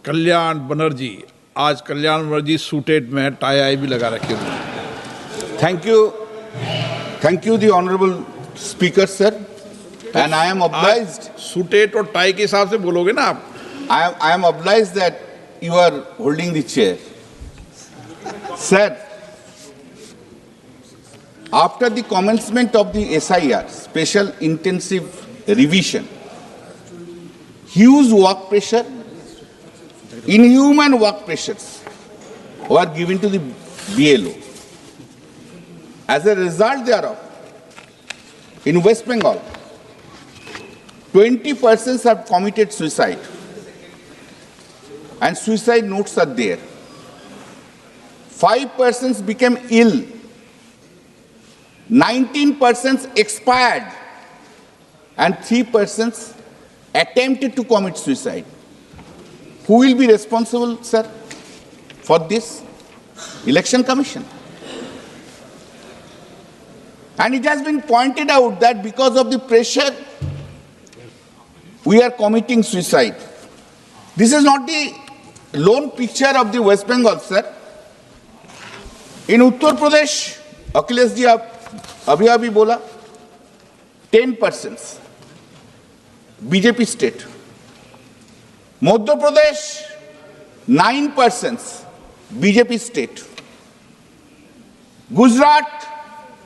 कल्याण बनर्जी, आज कल्याण बनर्जी सूटेड में टाई आई भी लगा रखे हुए हैं। Thank you, the honorable speaker, sir. And I am obliged. Suited और टाई के हिसाब से बोलोगे ना आप। I am obliged that you are holding the chair. Sir, after the commencement of the SIR, Special Intensive Revision, huge work pressure, inhuman work pressures were given to the BLO. As a result thereof, in West Bengal, 20 persons have committed suicide, and suicide notes are there. 5 persons became ill, 19 persons expired, and 3 persons attempted to commit suicide. Who will be responsible, sir, for this? Election Commission. And it has been pointed out that because of the pressure, we are committing suicide. This is not the lone picture of the West Bengal, sir. In Uttar Pradesh, Akhilesh ji abhi bola, 10 persons, BJP state. Madhya Pradesh, 9 persons, BJP state. Gujarat,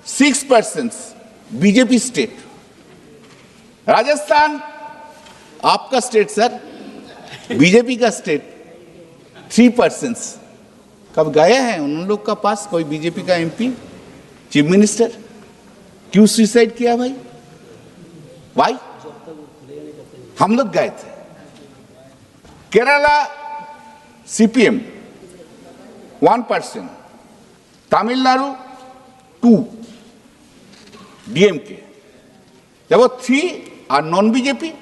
6 persons, BJP state. Rajasthan, आपका state sir, BJP का state, 3 persons. कब गए हैं उन लोग का पास कोई BJP का एमपी, चीफ मिनिस्टर? क्यों सुसाइड किया भाई? वाई? हम लोग गए थे। Kerala CPM 1 person, Tamil Nadu 2, DMK. There were 3 are non-BJP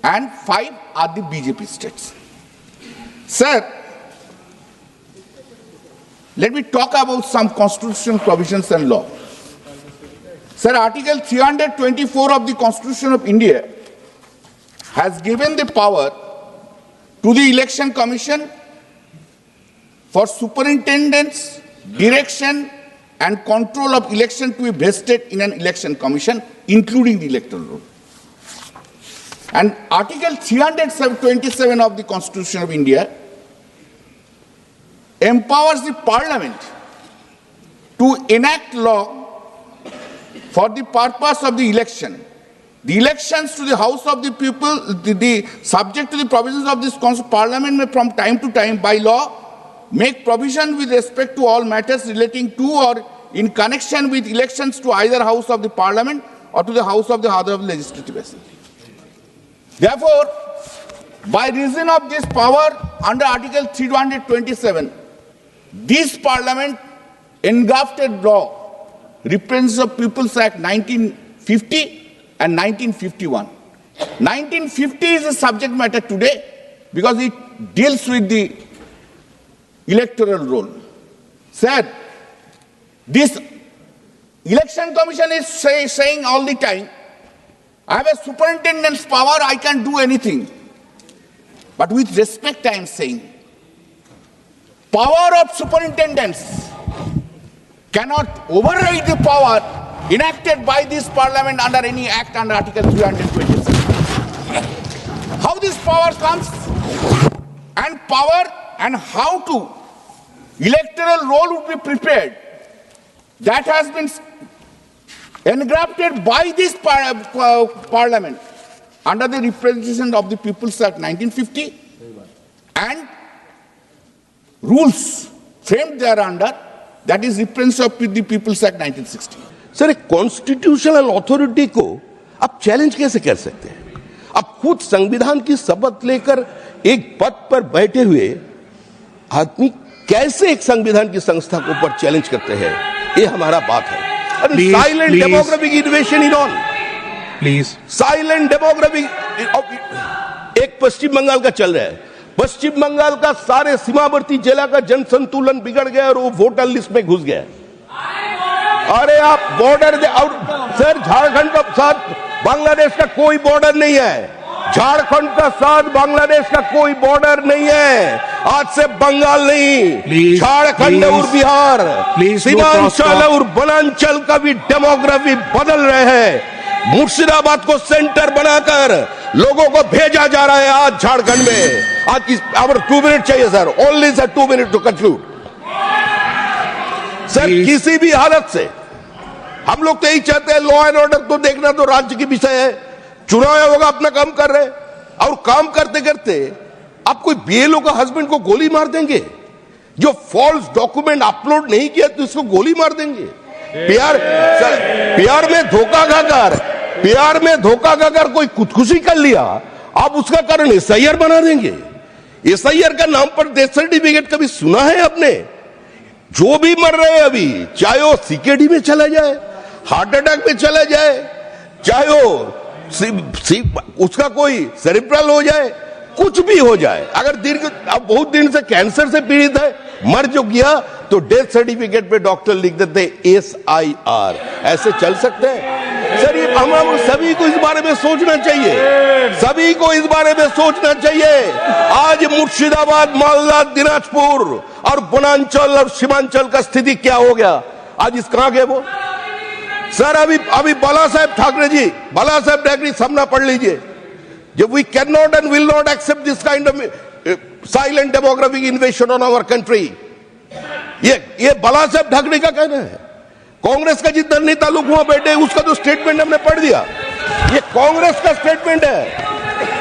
and 5 are the BJP states. Sir, let me talk about some constitutional provisions and law. Sir, Article 324 of the Constitution of India has given the power to the Election Commission for superintendence, direction and control of election to be vested in an election commission, including the electoral roll. And Article 327 of the Constitution of India empowers the Parliament to enact law for the purpose of the election. The elections to the House of the People, subject to the provisions of this Parliament may from time to time by law make provision with respect to all matters relating to or in connection with elections to either House of the Parliament or to the House of the other of the Legislative Assembly. Therefore, by reason of this power under Article 327, this Parliament engrafted law, Representatives of People's Act 1950 and 1951. 1950 is a subject matter today because it deals with the electoral roll. Sir, this election commission is saying all the time, I have a superintendent's power, I can do anything. But with respect, I am saying, power of superintendents cannot override the power enacted by this Parliament under any act under Article 327. How this power comes and power and how to electoral roll would be prepared, that has been engrafted by this Parliament under the representation of the People's Act 1950 and rules framed thereunder, that is representation of the People's Act 1960. Sir, एक constitutional authority को आप challenge कैसे कर सकते हैं? आप खुद संविधान की शपथ लेकर एक पद पर बैठे हुए आदमी कैसे एक संविधान की संस्था को ऊपर चैलेंज करते हैं? ये हमारा बात है। Silent demographic इन्वेशन in on, please silent demographic एक पश्चिम बंगाल का चल रहा है। पश्चिम बंगाल का सारे सीमावर्ती जिला का जन संतुलन बिगड़ गया और वो वोटर लिस्ट में घुस गया। अरे आप बॉर्डर और सर, झारखंड का साथ बांग्लादेश का कोई बॉर्डर नहीं है। झारखंड का साथ बांग्लादेश का कोई बॉर्डर नहीं है। आज से बंगाल नहीं, Please, झारखंड please, और Bihar, please, no Seemanchal cross-talk. और वनांचल का भी डेमोग्राफी बदल रहे हैं। मुर्शिदाबाद को सेंटर बनाकर लोगों को भेजा जा रहा है आज झारखंड में। आज इस 2 मिनट चाहिए sir, only sir 2 minute to conclude. Sir Please. किसी भी हालत से हम लोग तो यही चाहते हैं, लॉ एंड ऑर्डर तो देखना तो राज्य की विषय है। चुनाव होगा, अपना काम कर रहे और काम करते करते आप कोई बीएलओ का हस्बैंड को गोली मार देंगे, जो फॉल्स डॉक्यूमेंट अपलोड नहीं किया तो उसको गोली मार देंगे। प्यार में धोखा खाकर कोई खुदकुशी कर लिया, आप उसका कारण एसआईआर बना देंगे। एसआईआर का नाम पर डेथ सर्टिफिकेट कभी सुना है आपने? जो भी मर रहे हैं अभी, चाहे वो सीकेडी में चला जाए, हार्ट अटैक में चला जाए, चाहे वो उसका कोई सेरिब्रल हो जाए, कुछ भी हो जाए, अगर अब बहुत दिन से कैंसर से पीड़ित है, मर जो गया तो डेथ सर्टिफिकेट पे डॉक्टर लिख देते एसआईआर। ऐसे चल सकते हैं सर? ये हम सभी को इस बारे में सोचना चाहिए, सभी को इस बारे में सोचना चाहिए। आज मुर्शिदाबाद, मालदा, दिनाजपुर और वनांचल और सीमांचल का स्थिति क्या हो गया? आज इस कहां गए वो सर? अभी बाला साहेब ठाकरे सामना पढ़ लीजिए। जब we can not and will not accept this kind of silent demographic invasion on our country, ये बाला साहेब ठाकरे का कहना है। कांग्रेस का जितना नेता लोग वहां बैठे, उसका तो स्टेटमेंट हमने पढ़ दिया। ये कांग्रेस का स्टेटमेंट है,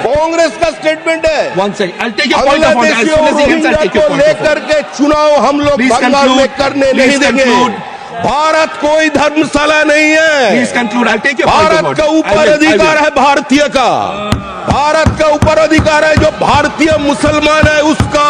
कांग्रेस का स्टेटमेंट है। One second. I'll take your point of order. As बांग्लादेशियों soon as he ends, I'll Rohingya take your को point of लेकर order. के चुनाव हम लोग Please बंगाल में conclude. करने Please नहीं देंगे। conclude. भारत कोई धर्मशाला नहीं है। Please conclude. I'll take your point of Bharat order. का ऊपर अधिकार है भारतीय का, भारत का ऊपर अधिकार है जो भारतीय मुसलमान है उसका।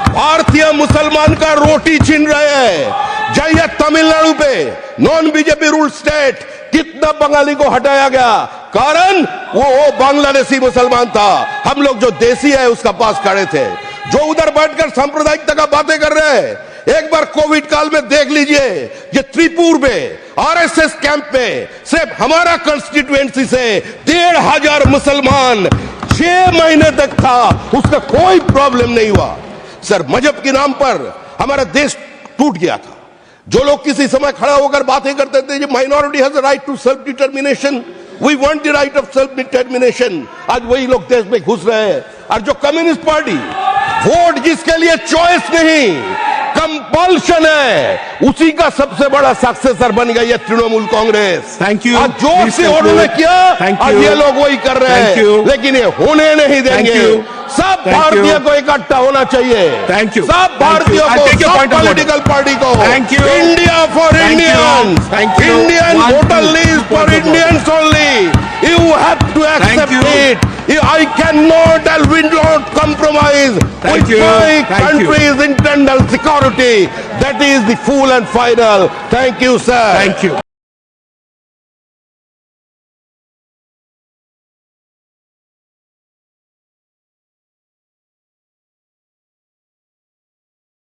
भारतीय मुसलमान का रोटी छीन रहे हैं। जाइए तमिलनाडु पे, नॉन बीजेपी रूल स्टेट, कितना बंगाली को हटाया गया, कारण वो बांग्लादेशी मुसलमान था। हम लोग जो देसी है उसका पास खड़े थे, जो उधर बैठकर सांप्रदायिकता का बातें कर रहे हैं। एक बार कोविड काल में देख लीजिए, ये त्रिपुर में आरएसएस कैंप में सिर्फ हमारा कंस्टिट्यूएंसी से 1,500 मुसलमान 6 महीने तक था, उसका कोई प्रॉब्लम नहीं हुआ। सर मजहब के नाम पर हमारा देश टूट गया था। जो लोग किसी समय खड़ा होकर बातें करते थे, minority has right to self determination, we want the right of self determination, आज वही लोग देश में घुस रहे हैं। और जो कम्युनिस्ट पार्टी, वोट जिसके लिए चॉइस नहीं कंपल्शन है, उसी का सबसे बड़ा सक्सेसर बन गई है तृणमूल कांग्रेस। Thank you. आज जोर से उन्होंने किया, Thank आज you. ये लोग वही कर रहे Thank हैं, you. लेकिन ये होने नहीं देंगे। Thank you. सब Thank भारतीय you. को इकट्ठा होना चाहिए। Thank you. सब Thank you. भारतीयों I'll को, take your सब point of order. Political party को, Thank you. India for Thank you. Indians, Thank you. Indian One, voter two, list point for of order. Indians only. You have to accept you. it. I cannot and will not compromise Thank with you. my Thank you. country's internal security. That is the full and final. Thank you, sir. Thank you.